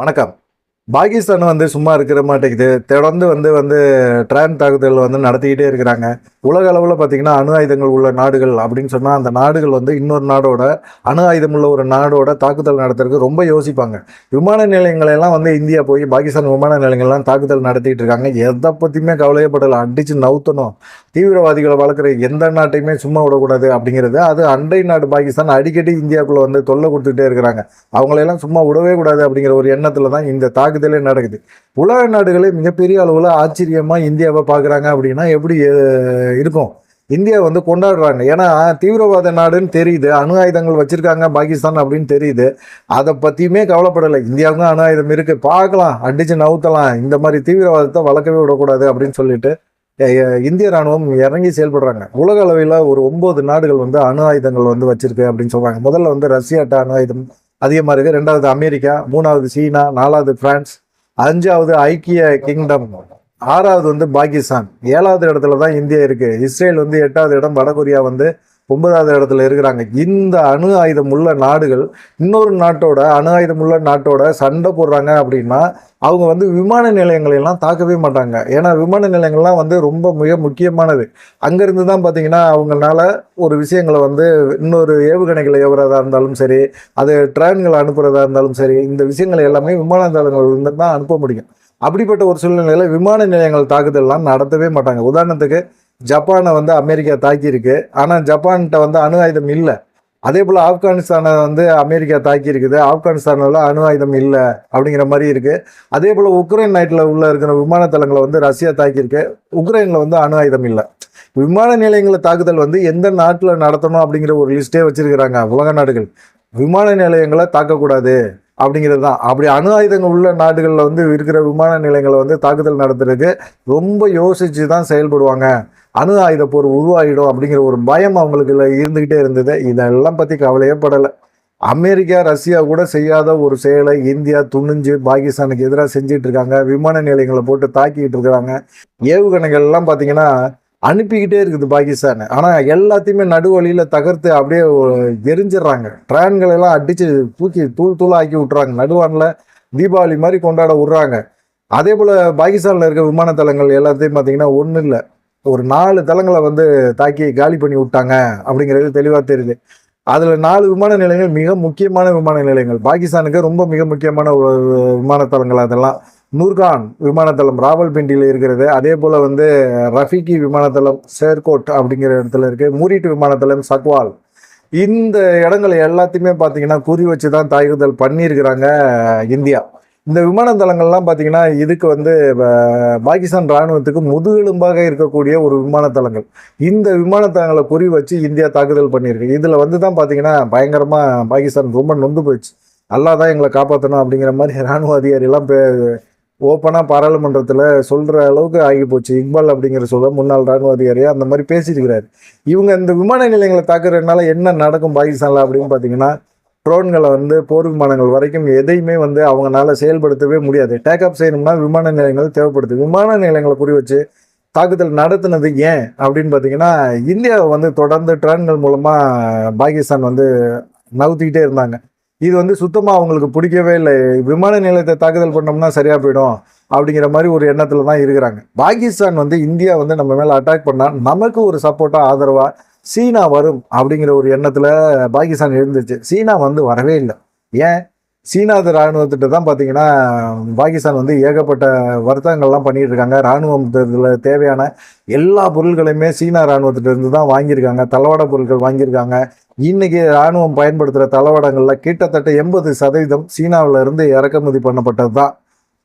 வணக்கம். பாகிஸ்தான் சும்மா இருக்கிற மாட்டேங்குது. தொடர்ந்து ட்ரோன் தாக்குதல் நடத்திக்கிட்டே இருக்கிறாங்க. உலக அளவுல பார்த்தீங்கன்னா, அணு ஆயுதங்கள் உள்ள நாடுகள் அப்படின்னு சொன்னா, அந்த நாடுகள் இன்னொரு நாடோட அணு ஆயுதம் உள்ள ஒரு நாடோட தாக்குதல் நடத்துறதுக்கு ரொம்ப யோசிப்பாங்க. விமான நிலையங்களை எல்லாம் இந்தியா போய் பாகிஸ்தான் விமான நிலையங்கள்லாம் தாக்குதல் நடத்திட்டு இருக்காங்க. எதை பத்தியுமே கவலையே படல. அடிச்சு நவுத்தணும். தீவிரவாதிகளை வளர்க்குற எந்த நாட்டையுமே சும்மா விடக்கூடாது அப்படிங்கிறது. அது அண்டை நாடு பாகிஸ்தான் அடிக்கடி இந்தியாவுக்குள்ள தொல்லை கொடுத்துட்டே இருக்கிறாங்க. அவங்களையெல்லாம் சும்மா விடவே கூடாது அப்படிங்கிற ஒரு எண்ணத்துல தான் இந்த தாக்குதலே நடக்குது. உலக நாடுகளே மிகப்பெரிய அளவில் ஆச்சரியமா இந்தியாவை பார்க்குறாங்க. அப்படின்னா எப்படி இருக்கும்? இந்தியா கொண்டாடுறாங்க. ஏன்னா தீவிரவாத நாடுன்னு தெரியுது. அணு ஆயுதங்கள் வச்சிருக்காங்க பாகிஸ்தான் அப்படின்னு தெரியுது. அதை பற்றியுமே கவலைப்படலை. இந்தியாவுக்கும் அணு ஆயுதம் இருக்கு, பார்க்கலாம், அடிச்சு நவுத்தலாம், இந்த மாதிரி தீவிரவாதத்தை வளர்க்கவே விடக்கூடாது அப்படின்னு சொல்லிட்டு இந்திய ராணுவம் இறங்கி செயல்படுறாங்க. உலக அளவில் ஒரு 9 நாடுகள் அணு ஆயுதங்கள் வச்சிருக்கு அப்படின்னு சொல்றாங்க. முதல்ல ரஷ்யாட்ட அணு ஆயுதம் அதிகமாக இருக்கு. 2வது அமெரிக்கா, 3வது சீனா, 4வது பிரான்ஸ், 5வது ஐக்கிய கிங்டம், 6வது பாகிஸ்தான், 7வது இடத்துல தான் இந்தியா இருக்கு. இஸ்ரேல் 8வது இடம், வடகொரியா 9வது இடத்துல இருக்கிறாங்க. இந்த அணு ஆயுதம் உள்ள நாடுகள் இன்னொரு நாட்டோட அணு ஆயுதம் உள்ள நாட்டோட சண்டை போடுறாங்க அப்படின்னா அவங்க விமான நிலையங்களெல்லாம் தாக்கவே மாட்டாங்க. ஏன்னா விமான நிலையங்கள்லாம் ரொம்ப மிக முக்கியமானது. அங்கேருந்து தான் பார்த்தீங்கன்னா அவங்களால ஒரு விஷயங்களை இன்னொரு ஏவுகணைகளை ஏவுறதா இருந்தாலும் சரி, அது ட்ரெயின்களை அனுப்புறதா இருந்தாலும் சரி, இந்த விஷயங்களை எல்லாமே விமான தளங்கள் தான் அனுப்ப முடியும். அப்படிப்பட்ட ஒரு சூழ்நிலையில் விமான நிலையங்கள் தாக்குதல்லாம் நடத்தவே மாட்டாங்க. உதாரணத்துக்கு ஜப்பானை அமெரிக்கா தாக்கியிருக்கு. ஆனால் ஜப்பான்கிட்ட அணு ஆயுதம் இல்லை. அதே போல் ஆப்கானிஸ்தானை அமெரிக்கா தாக்கி இருக்குது. ஆப்கானிஸ்தானில் அணு ஆயுதம் இல்லை அப்படிங்கிற மாதிரி இருக்கு. அதே போல் உக்ரைன் நாட்டில் உள்ள இருக்கிற விமான தளங்களை ரஷ்யா தாக்கியிருக்கு. உக்ரைனில் அணு ஆயுதம் இல்லை. விமான நிலையங்களை தாக்குதல் எந்த நாட்டில் நடத்தணும் அப்படிங்கிற ஒரு லிஸ்ட்டே வச்சிருக்கிறாங்க உலக நாடுகள். விமான நிலையங்களை தாக்கக்கூடாது அப்படிங்கிறது தான். அப்படி அணு ஆயுதங்கள் உள்ள நாடுகளில் இருக்கிற விமான நிலையங்களை தாக்குதல் நடத்துறதுக்கு ரொம்ப யோசிச்சு தான் செயல்படுவாங்க. அணு ஆயுத போர் உருவாகிடும் அப்படிங்கிற ஒரு பயம் அவங்களுக்கு இருந்துகிட்டே இருந்தது. இதெல்லாம் பற்றி கவலையே படலை. அமெரிக்கா, ரஷ்யா கூட செய்யாத ஒரு செயலை இந்தியா துணிஞ்சு பாகிஸ்தானுக்கு எதிராக செஞ்சிட்டு இருக்காங்க. விமான நிலையங்களை போட்டு தாக்கிட்டு இருக்கிறாங்க. ஏவுகணைகள் எல்லாம் பார்த்தீங்கன்னா அனுப்பிக்கிட்டே இருக்குது பாகிஸ்தான். ஆனால் எல்லாத்தையுமே நடுவழியில் தகர்த்து அப்படியே எரிஞ்சிடுறாங்க. ட்ரெயின்களை எல்லாம் அடித்து தூக்கி தூளாக ஆக்கி விட்றாங்க. நடுவானில் தீபாவளி மாதிரி கொண்டாட விட்றாங்க. அதே போல் பாகிஸ்தானில் இருக்க விமான தளங்கள் எல்லாத்தையும் பார்த்தீங்கன்னா ஒன்றும் இல்லை, ஒரு 4 தளங்களை தாக்கி காலி பண்ணி விட்டாங்க அப்படிங்கிறது தெளிவாக தெரியுது. அதில் 4 விமான நிலையங்கள் மிக முக்கியமான விமான நிலையங்கள். பாகிஸ்தானுக்கு ரொம்ப மிக முக்கியமான விமான தளங்கள். அதெல்லாம் நூர்கான் விமானத்தளம் ராவல்பிண்டியில் இருக்கிறது. அதே போல் ரஃபிகி விமானத்தளம் சேர்கோட் அப்படிங்கிற இடத்துல இருக்குது. மூரிட் விமானத்தளம் சக்வால். இந்த இடங்கள் எல்லாத்தையுமே பார்த்தீங்கன்னா குறி வச்சு தான் தாக்குதல் பண்ணியிருக்கிறாங்க இந்தியா. இந்த விமான தளங்கள்லாம் பார்த்தீங்கன்னா இதுக்கு பாகிஸ்தான் இராணுவத்துக்கு முதுகெலும்பாக இருக்கக்கூடிய ஒரு விமான தளங்கள். இந்த விமான தளங்களை குறி வச்சு இந்தியா தாக்குதல் பண்ணியிருக்கு. இதில் தான் பார்த்தீங்கன்னா பயங்கரமாக பாகிஸ்தான் ரொம்ப நொந்து போயிடுச்சு. நல்லா தான் எங்களை காப்பாற்றணும் அப்படிங்கிற மாதிரி இராணுவ அதிகாரிலாம் ஓப்பனாக பாராளுமன்றத்தில் சொல்கிற அளவுக்கு ஆகி போச்சு. இக்பால் அப்படிங்கிற முன்னாள் இராணுவ அதிகாரியாக அந்த மாதிரி பேசியிருக்கிறாரு. இவங்க இந்த விமான நிலையங்களை தாக்குறதுனால என்ன நடக்கும் பாகிஸ்தானில் அப்படின்னு பார்த்தீங்கன்னா, ட்ரோன்களை போர் விமானங்கள் வரைக்கும் எதையுமே அவங்களால செயல்படுத்தவே முடியாது. டேக்ஆஃப் செய்யணும்னா விமான நிலையங்கள் தேவைப்படுது. விமான நிலையங்களை குறி வச்சு தாக்குதல் நடத்துனது ஏன் அப்படின்னு பார்த்தீங்கன்னா, இந்தியாவை தொடர்ந்து ட்ரோன்கள் மூலமாக பாகிஸ்தான் நவுத்திக்கிட்டே இருந்தாங்க. இது சுத்தமாக அவங்களுக்கு பிடிக்கவே இல்லை. விமான நிலையத்தை தாக்குதல் பண்ணோம்னா சரியாக போயிடும் அப்படிங்கிற மாதிரி ஒரு எண்ணத்தில் தான் இருக்கிறாங்க. பாகிஸ்தான் இந்தியா நம்ம மேலே அட்டாக் பண்ணால் நமக்கு ஒரு சப்போர்ட்டாக ஆதரவாக சீனா வரும் அப்படிங்கிற ஒரு எண்ணத்தில் பாகிஸ்தான் இருந்துச்சு. சீனா வரவே இல்லை. ஏன்? சீனாது இராணுவத்திட்ட தான் பார்த்தீங்கன்னா பாகிஸ்தான் ஏகப்பட்ட வர்த்தகங்கள்லாம் பண்ணிட்டு இருக்காங்க. இராணுவத்தில் தேவையான எல்லா பொருட்களையுமே சீனா இராணுவத்திட்ட இருந்து தான் வாங்கியிருக்காங்க. தளவாட பொருட்கள் வாங்கியிருக்காங்க. இன்னைக்கு இராணுவம் பயன்படுத்துகிற தளவாடங்களில் கிட்டத்தட்ட 80% சீனாவில் இருந்து இறக்குமதி பண்ணப்பட்டது தான்.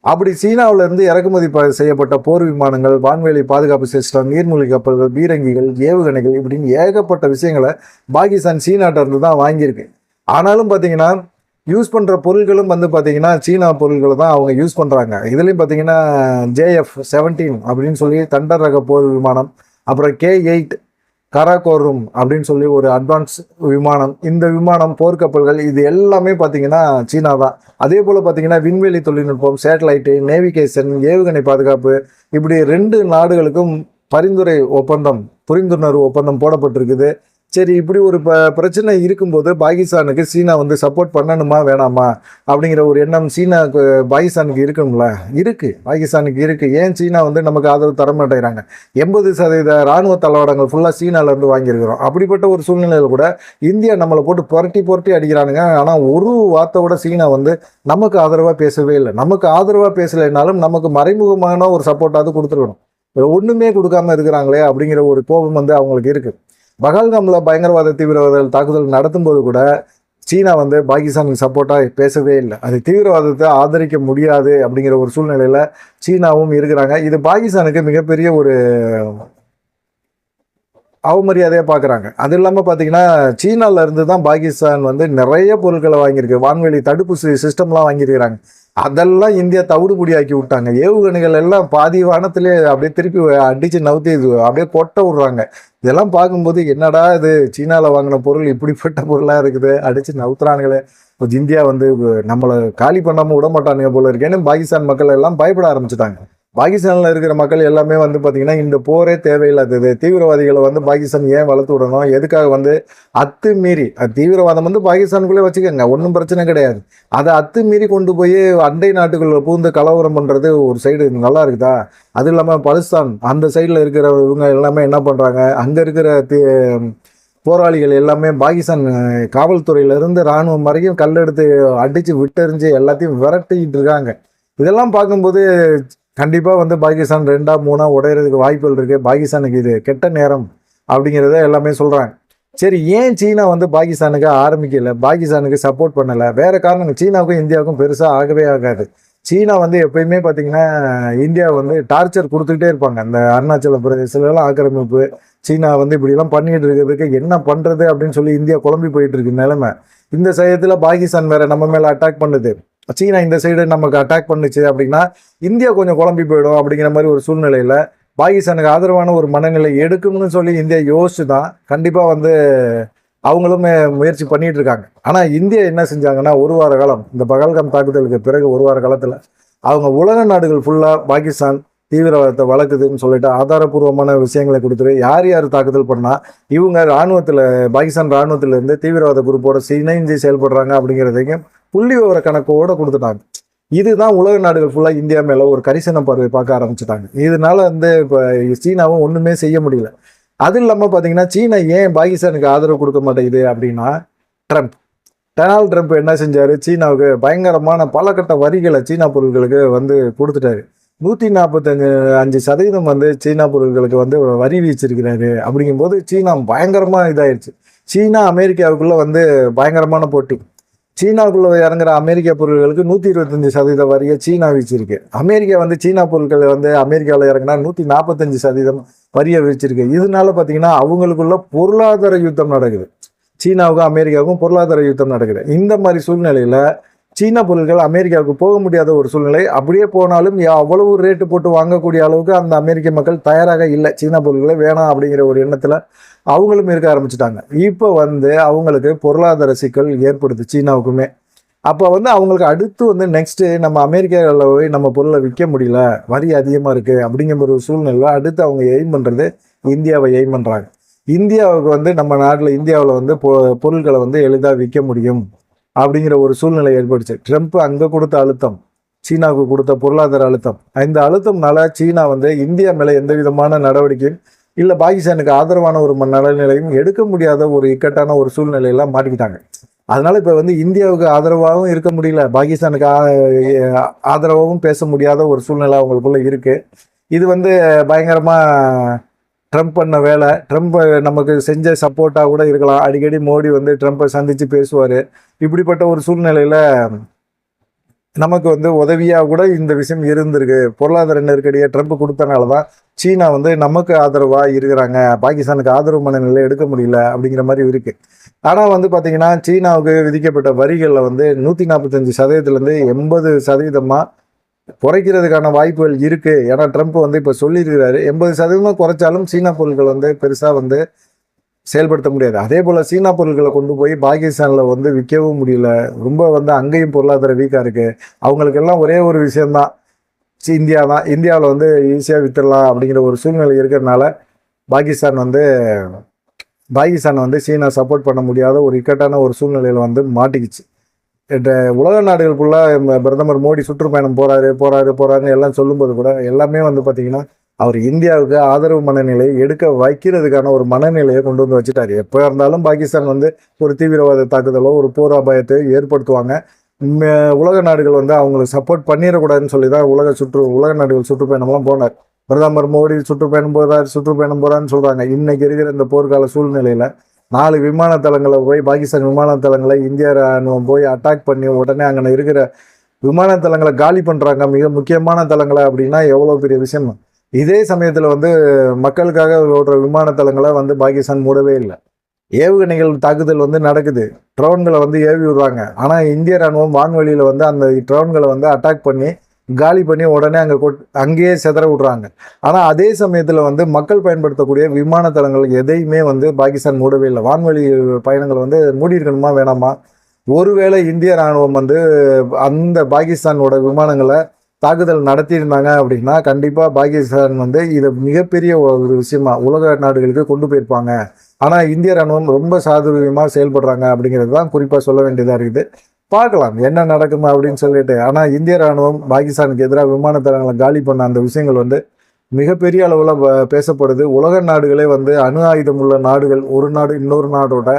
அப்படி சீனாவில இருந்து இறக்குமதி செய்யப்பட்ட போர் விமானங்கள், வான்வெளி பாதுகாப்பு சிஸ்டம், நீர்மூழ்கி கப்பல்கள், பீரங்கிகள், ஏவுகணைகள் இப்படின்னு ஏகப்பட்ட விஷயங்களை பாகிஸ்தான் சீனாட்ட இருந்து தான் வாங்கியிருக்கு. ஆனாலும் பார்த்தீங்கன்னா யூஸ் பண்ணுற பொருட்களும் பார்த்தீங்கன்னா சீனா பொருட்களை தான் அவங்க யூஸ் பண்ணுறாங்க. இதுலேயும் பார்த்தீங்கன்னா JF-17 அப்படின்னு சொல்லி தண்டர் ரக போர் விமானம், அப்புறம் K-8 கராகோரும் அப்படின்னு சொல்லி ஒரு அட்வான்ஸ் விமானம், இந்த விமானம், போர்க்கப்பல்கள், இது எல்லாமே பார்த்தீங்கன்னா சீனா தான். அதே போல் பார்த்தீங்கன்னா விண்வெளி தொழில்நுட்பம், சேட்டலைட்டு, நேவிகேஷன், ஏவுகணை பாதுகாப்பு, இப்படி 2 நாடுகளுக்கும் புரிந்துணர்வு ஒப்பந்தம் போடப்பட்டிருக்குது. சரி, இப்படி ஒரு பிரச்சனை இருக்கும்போது பாகிஸ்தானுக்கு சீனா வந்து சப்போர்ட் பண்ணணுமா வேணாமா அப்படிங்கிற ஒரு எண்ணம் சீனாக்கு பாகிஸ்தானுக்கு இருக்கும்ல. பாகிஸ்தானுக்கு இருக்கு. ஏன் சீனா வந்து நமக்கு ஆதரவு தர மாட்டேங்கிறாங்க? 80% ராணுவ தளவாடங்கள் ஃபுல்லா சீனால இருந்து வாங்கியிருக்கிறோம். அப்படிப்பட்ட ஒரு சூழ்நிலையில கூட இந்தியா நம்மளை போட்டு புரட்டி புரட்டி அடிக்கிறானுங்க. ஆனா ஒரு வார்த்தை கூட சீனா வந்து நமக்கு ஆதரவா பேசவே இல்லை. நமக்கு ஆதரவா பேசலைனாலும் நமக்கு மறைமுகமான ஒரு சப்போர்ட்டாவது கொடுத்துருக்கணும். ஒண்ணுமே கொடுக்காம இருக்கிறாங்களே அப்படிங்கிற ஒரு கோபம் வந்து அவங்களுக்கு இருக்கு. பகல்காம்ல பயங்கரவாத தீவிரவாத தாக்குதல் நடத்தும் போது கூட சீனா வந்து பாகிஸ்தானுக்கு சப்போர்ட்டா பேசவே இல்லை. அது தீவிரவாதத்தை ஆதரிக்க முடியாது அப்படிங்கிற ஒரு சூழ்நிலையில சீனாவும் இருக்கிறாங்க. இது பாகிஸ்தானுக்கு மிகப்பெரிய ஒரு அவமரியாதையா பாக்குறாங்க. அது இல்லாம பாத்தீங்கன்னா சீனால இருந்து தான் பாகிஸ்தான் வந்து நிறைய பொருட்களை வாங்கியிருக்கு. வான்வெளி தடுப்பு சிஸ்டம்லாம் வாங்கியிருக்கிறாங்க. அதெல்லாம் இந்தியா தவிடுபொடி ஆக்கி விட்டாங்க. ஏவுகணைகள் எல்லாம் பாதி வானத்திலே அப்படியே திருப்பி அடிச்சு நவுத்தி அப்படியே கொட்ட விடுறாங்க. இதெல்லாம் பார்க்கும்போது என்னடா இது, சீனால வாங்கின பொருள் இப்படிப்பட்ட பொருளா இருக்குது, அடிச்சு நவுத்துறானுங்களே, இந்தியா வந்து நம்மளை காலி பண்ணாம விட மாட்டானுங்க போல இருக்கேன்னு பாகிஸ்தான் மக்கள் எல்லாம் பயப்பட ஆரம்பிச்சுட்டாங்க. பாகிஸ்தான்ல இருக்கிற மக்கள் எல்லாமே வந்து பாத்தீங்கன்னா இந்த போரே தேவையில்லாதது, தீவிரவாதிகளை வந்து பாகிஸ்தான் ஏன் வளர்த்து விடணும், எதுக்காக வந்து அத்துமீறி தீவிரவாதம் வந்து பாகிஸ்தானுக்குள்ளே வச்சுக்கோங்க, ஒன்றும் பிரச்சனை கிடையாது. அதை அத்துமீறி கொண்டு போய் அண்டை நாட்டுக்குள்ள பூந்து கலவரம் பண்றது ஒரு சைடு நல்லா இருக்குதா? அது இல்லாம பலுஸ்தான் அந்த சைட்ல இருக்கிறவங்க எல்லாமே என்ன பண்றாங்க, அங்க இருக்கிற போராளிகள் எல்லாமே பாகிஸ்தான் காவல்துறையில இருந்து ராணுவம் வரைக்கும் கல்லெடுத்து அடிச்சு விட்டெறிஞ்சு எல்லாத்தையும் விரட்டிட்டு இருக்காங்க. இதெல்லாம் பார்க்கும்போது கண்டிப்பா வந்து பாகிஸ்தான் 2ஆ 3ஆ உடையறதுக்கு வாய்ப்புகள் இருக்கு. பாகிஸ்தானுக்கு இது கெட்ட நேரம் அப்படிங்கிறத எல்லாமே சொல்றாங்க. சரி, ஏன் சீனா வந்து பாகிஸ்தானுக்கு ஆரம்பிக்கல, பாகிஸ்தானுக்கு சப்போர்ட் பண்ணல? வேற காரணம். சீனாவுக்கும் இந்தியாவுக்கும் பெருசா ஆகவே ஆகாது. சீனா வந்து எப்பயுமே பார்த்தீங்கன்னா இந்தியா வந்து டார்ச்சர் கொடுத்துக்கிட்டே இருப்பாங்க. அந்த அருணாச்சல பிரதேசலாம் ஆக்கிரமிப்பு, சீனா வந்து இப்படிலாம் பண்ணிட்டு இருக்கிறதுக்கு என்ன பண்றது அப்படின்னு சொல்லி இந்தியா குழம்பி போயிட்டு இருக்கு நிலைமை. இந்த சமயத்துல பாகிஸ்தான் வேற நம்ம மேல அட்டாக் பண்ணுது, சீனா இந்த சைடு நமக்கு அட்டாக் பண்ணுச்சு அப்படின்னா இந்தியா கொஞ்சம் குழம்பி போயிடும். அப்படிங்கிற மாதிரி ஒரு சூழ்நிலையில பாகிஸ்தானுக்கு ஆதரவான ஒரு மனநிலை எடுக்கும்னு சொல்லி இந்தியா யோசிச்சு தான் கண்டிப்பா வந்து அவங்களுமே முயற்சி பண்ணிட்டு இருக்காங்க. ஆனா இந்தியா என்ன செஞ்சாங்கன்னா, ஒரு வார காலம் இந்த பகல்காம் தாக்குதலுக்கு பிறகு ஒரு வார காலத்துல அவங்க உலக நாடுகள் ஃபுல்லா பாகிஸ்தான் தீவிரவாதத்தை வளர்க்குதுன்னு சொல்லிட்டு ஆதாரபூர்வமான விஷயங்களை கொடுத்துட்டு யார் யார் தாக்குதல் பண்ணா இவங்க ராணுவத்துல, பாகிஸ்தான் ராணுவத்துல இருந்து தீவிரவாத குரூப்போட இணைஞ்சு செயல்படுறாங்க அப்படிங்கிறதையும் புள்ளி விவர கணக்கோட கொடுத்துட்டாங்க. இதுதான் உலக நாடுகள் ஃபுல்லா இந்தியா மேல ஒரு கரிசன பார்வை பார்க்க ஆரம்பிச்சுட்டாங்க. இதனால வந்து இப்ப சீனாவும் ஒண்ணுமே செய்ய முடியல. அது இல்லாம பாத்தீங்கன்னா சீனா ஏன் பாகிஸ்தானுக்கு ஆதரவு கொடுக்க மாட்டேங்குது அப்படின்னா, ட்ரம்ப் டொனால்ட் ட்ரம்ப் என்ன செஞ்சாரு, சீனாவுக்கு பயங்கரமான பல கட்ட வரிகளை சீனா பொருட்களுக்கு வந்து கொடுத்துட்டாரு. 145% வந்து சீனா பொருட்களுக்கு வந்து வரி வீச்சிருக்கிறாரு. அப்படிங்கும்போது சீனா பயங்கரமா இதாயிருச்சு. சீனா அமெரிக்காவுக்குள்ள வந்து பயங்கரமான போட்டி. சீனாவுக்குள்ள இறங்குற அமெரிக்கா பொருட்களுக்கு 125% வரியை சீனா வீச்சிருக்கு. அமெரிக்கா வந்து சீனா பொருட்கள் வந்து அமெரிக்காவில் இறங்கினா 145% வரியை வீச்சிருக்கு. இதனால பார்த்தீங்கன்னா அவங்களுக்குள்ள பொருளாதார யுத்தம் நடக்குது. சீனாவுக்கும் அமெரிக்காவுக்கும் பொருளாதார யுத்தம் நடக்குது. இந்த மாதிரி சூழ்நிலையில சீனா பொருட்கள் அமெரிக்காவுக்கு போக முடியாத ஒரு சூழ்நிலை. அப்படியே போனாலும் அவ்வளவு ரேட்டு போட்டு வாங்கக்கூடிய அளவுக்கு அந்த அமெரிக்க மக்கள் தயாராக இல்லை. சீனா பொருட்களை வேணாம் அப்படிங்கிற ஒரு எண்ணத்துல அவங்களும் இருக்க ஆரம்பிச்சுட்டாங்க. இப்போ வந்து அவங்களுக்கு பொருளாதார சிக்கல் ஏற்படுது சீனாவுக்குமே. அப்போ வந்து அவங்களுக்கு அடுத்து வந்து நெக்ஸ்ட் நம்ம அமெரிக்காவில் போய் நம்ம பொருளை விற்க முடியல, வரி அதிகமாக இருக்கு அப்படிங்கிற ஒரு சூழ்நிலை அடுத்து அவங்க எய்ம் பண்றது இந்தியாவை எய்ம் பண்றாங்க. இந்தியாவுக்கு வந்து நம்ம நாட்டில் இந்தியாவில் வந்து பொருட்களை வந்து எளிதாக விற்க முடியும் அப்படிங்கிற ஒரு சூழ்நிலை ஏற்படுச்சு. ட்ரம்ப் அங்கே கொடுத்த அழுத்தம், சீனாவுக்கு கொடுத்த பொருளாதார அழுத்தம், இந்த அழுத்தம்னால சீனா வந்து இந்தியா மேலே எந்த விதமான நடவடிக்கையும் இல்லை, பாகிஸ்தானுக்கு ஆதரவான ஒரு நலநிலையும் எடுக்க முடியாத ஒரு இக்கட்டான ஒரு சூழ்நிலையெல்லாம் மாட்டிக்கிட்டாங்க. அதனால இப்போ வந்து இந்தியாவுக்கு ஆதரவாகவும் இருக்க முடியல, பாகிஸ்தானுக்கு ஆதரவாகவும் பேச முடியாத ஒரு சூழ்நிலை அவங்களுக்குள்ள இருக்கு. இது வந்து பயங்கரமா ட்ரம்ப் பண்ண வேலை. ட்ரம்ப் நமக்கு செஞ்ச சப்போர்ட்டாக கூட இருக்கலாம். அடிக்கடி மோடி வந்து ட்ரம்ப்பை சந்தித்து பேசுவார். இப்படிப்பட்ட ஒரு சூழ்நிலையில் நமக்கு வந்து உதவியாக கூட இந்த விஷயம் இருந்திருக்கு. பொருளாதார நெருக்கடியை ட்ரம்ப் கொடுத்தனால தான் சீனா வந்து நமக்கு ஆதரவாக இருக்கிறாங்க, பாகிஸ்தானுக்கு ஆதரவு மனநிலை எடுக்க முடியல அப்படிங்கிற மாதிரி இருக்கு. ஆனால் வந்து பார்த்தீங்கன்னா சீனாவுக்கு விதிக்கப்பட்ட வரிகளில் வந்து 145%லேருந்து 80% குறைக்கிறதுக்கான வாய்ப்புகள் இருக்கு. ஏன்னா ட்ரம்ப் வந்து இப்போ சொல்லியிருக்கிறாரு 80% குறைச்சாலும் சீனா பொருட்கள் வந்து பெருசாக வந்து செயல்படுத்த முடியாது. அதே போல் சீனா பொருட்களை கொண்டு போய் பாகிஸ்தானில் வந்து விற்கவும் முடியல. ரொம்ப வந்து அங்கேயும் பொருளாதார வீக்காக இருக்கு. அவங்களுக்கெல்லாம் ஒரே ஒரு விஷயம்தான், இந்தியா தான். இந்தியாவில் வந்து ஈஸியாக வித்துடலாம் அப்படிங்கிற ஒரு சூழ்நிலை இருக்கிறதுனால பாகிஸ்தான் வந்து பாகிஸ்தான் வந்து சீனா சப்போர்ட் பண்ண முடியாத ஒரு இக்கட்டான ஒரு சூழ்நிலையில் வந்து மாட்டிக்கிச்சு. இந்த உலக நாடுகளுக்குள்ள பிரதமர் மோடி சுற்றுப்பயணம் போறாருன்னு எல்லாம் சொல்லும்போது கூட எல்லாமே வந்து பார்த்தீங்கன்னா அவர் இந்தியாவுக்கு ஆதரவு மனநிலையை எடுக்க வைக்கிறதுக்கான ஒரு மனநிலையை கொண்டு வந்து வச்சுட்டாரு. எப்போ இருந்தாலும் பாகிஸ்தான் வந்து ஒரு தீவிரவாத தாக்குதலோ ஒரு போர் அபாயத்தை ஏற்படுத்துவாங்க. உலக நாடுகள் வந்து அவங்களுக்கு சப்போர்ட் பண்ணிடக்கூடாதுன்னு சொல்லி தான் உலக நாடுகள் சுற்றுப்பயணம்லாம் போனார். பிரதமர் மோடி சுற்றுப்பயணம் போறாருன்னு சொல்றாங்க. இன்னைக்கு இருக்கிற இந்த போர்க்கால சூழ்நிலையில 4 விமான தளங்களை போய் பாகிஸ்தான் விமான தளங்களை இந்திய ராணுவம் போய் அட்டாக் பண்ணி உடனே அங்கே இருக்கிற விமான தளங்களை காலி பண்றாங்க, மிக முக்கியமான தளங்களை. அப்படின்னா எவ்வளவு பெரிய விஷயம். இதே சமயத்துல வந்து மக்களுக்காக ஓடுற விமான தளங்களை வந்து பாகிஸ்தான் மூடவே இல்லை. ஏவுகணைகள் தாக்குதல் வந்து நடக்குது, ட்ரோன்களை வந்து ஏவி விடுறாங்க. ஆனா இந்திய ராணுவம் வான்வெளியில வந்து அந்த ட்ரோன்களை வந்து அட்டாக் பண்ணி காலி பண்ணி உடனே அங்கேயே செதற விடுறாங்க. ஆனா அதே சமயத்துல வந்து மக்கள் பயன்படுத்தக்கூடிய விமான தளங்கள் எதையுமே வந்து பாகிஸ்தான் மூடவே இல்லை. வான்வெளி பயணங்கள் வந்து மூடி இருக்கணுமா வேணாமா? ஒருவேளை இந்திய ராணுவம் வந்து அந்த பாகிஸ்தானோட விமானங்களை தாக்குதல் நடத்தியிருந்தாங்க அப்படின்னா கண்டிப்பா பாகிஸ்தான் வந்து இதை மிகப்பெரிய ஒரு விஷயமா உலக நாடுகளுக்கு கொண்டு போயிருப்பாங்க. ஆனா இந்திய ராணுவம் ரொம்ப சாதுரியமா செயல்படுறாங்க அப்படிங்கிறது தான் குறிப்பா சொல்ல வேண்டியதா இருக்குது. பார்க்கலாம் என்ன நடக்குமா அப்படின்னு சொல்லிட்டு. ஆனா இந்திய ராணுவம் பாகிஸ்தானுக்கு எதிராக விமான தளங்களை காலி பண்ண அந்த விஷயங்கள் வந்து மிகப்பெரிய அளவுல பேசப்படுது. உலக நாடுகளே வந்து அணு ஆயுதம் உள்ள நாடுகள் ஒரு நாடு இன்னொரு நாடோட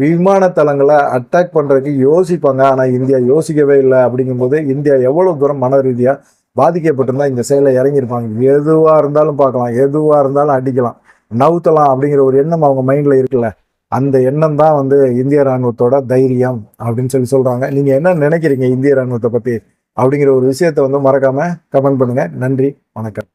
விமான தளங்களை அட்டாக் பண்றதுக்கு யோசிப்பாங்க. ஆனா இந்தியா யோசிக்கவே இல்லை. அப்படிங்கும்போது இந்தியா எவ்வளவு தூரம் மன ரீதியா பாதிக்கப்பட்டிருந்தா இந்த செயலை இறங்கியிருப்பாங்க. எதுவா இருந்தாலும் பார்க்கலாம், எதுவா இருந்தாலும் அடிக்கலாம், நவுத்தலாம் அப்படிங்கிற ஒரு எண்ணம் அவங்க மைண்ட்ல இருக்குல்ல. அந்த எண்ணம் தான் வந்து இந்திய ராணுவத்தோட தைரியம் அப்படின்னு சொல்றாங்க. நீங்க என்ன நினைக்கிறீங்க இந்திய ராணுவத்தை பத்தி அப்படிங்கிற ஒரு விஷயத்த வந்து மறக்காம கமெண்ட் பண்ணுங்க. நன்றி, வணக்கம்.